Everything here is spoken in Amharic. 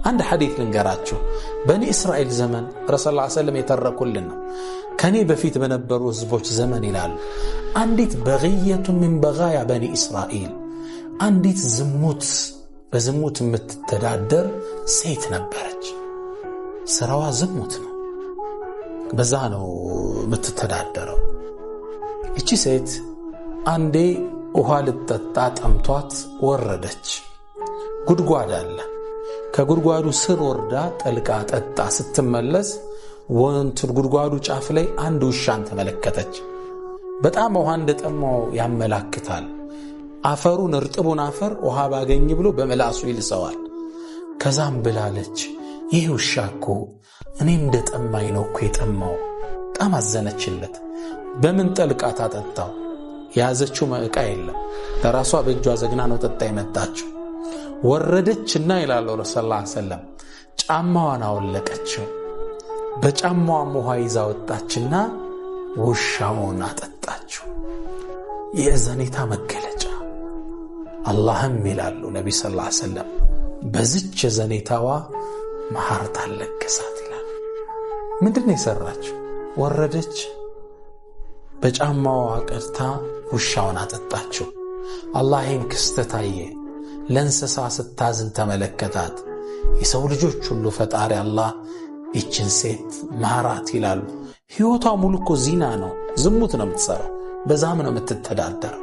አንድ ሐዲስ ልንገራችሁ በኒ እስራኤል ዘመን ረሱላህ ሰለላሁ ዐለይሂ ወሰለም የተረኩልን ነው ከኔ በፊት በነበሩ ህዝቦች ዘመን ይላሉ አንዲት በግየቱ من بغايا بني እስራኤል አንዲት በዝሙት የምትተዳደር ሴት ነበረች ስራዋ ዝሙት ነው በዛ ነው የምትተዳደረው እቺ ሴት አንዴ ውሃ ልትጠጣ ጠምቷት ወረደች ጉድጓድ አለ ከጉድጓዱ ስር ወርዳ ጠልቃ ጠጣ ስትመለስ ወንት ጉድጓዱ ጫፍ ላይ አንድ ውሻን ተመለከተች በጣም ውሃ እንደጠማው ያመላክታል አፈሩን እርጥቡን አፈር ውሃ ባገኝ ብሎ በመላሱ ይልሰዋል ከዛም ብላለች ይህ ውሻ እኮ እኔ እንደጠማኝ ነው እኮ የጠማው በጣም አዘነችለት በምን ጠልቃ ታጠጣው ያዘችው ማዕቃ የለም ለራሷ በእጇ ዘግና ነው ጠጣ የመጣችው ወረደችና ይላል ረሱላህ ሰለላሁ ዐለይሂ ወሰለም ጫማዋን አወለቀችው በጫማዋ ውሃ ይዛ ወጣችና ውሻውን አጠጣችው የዘኔታ መገለጫ አላህም ይላሉ ነብዩ ሰለላሁ ዐለይሂ ወሰለም በዚች ዘኔታዋ መሐርታ ለከሳት ይላል ምንድነው የሰራችው ወረደች በጫማዋ ቀርታ ውሻውን አጠጣችው አላህን ክስተታየ ለንሰሳ ስታዝን ተመለከታት የሰው ልጆች ሁሉ ፈጣሪ አላህ እቺን ሴት መሐራት ይላሉ ህይወቷ ሙሉ እኮ ዚና ነው ዝሙት ነው የምትሰራው በዛም ነው የምትተዳደረው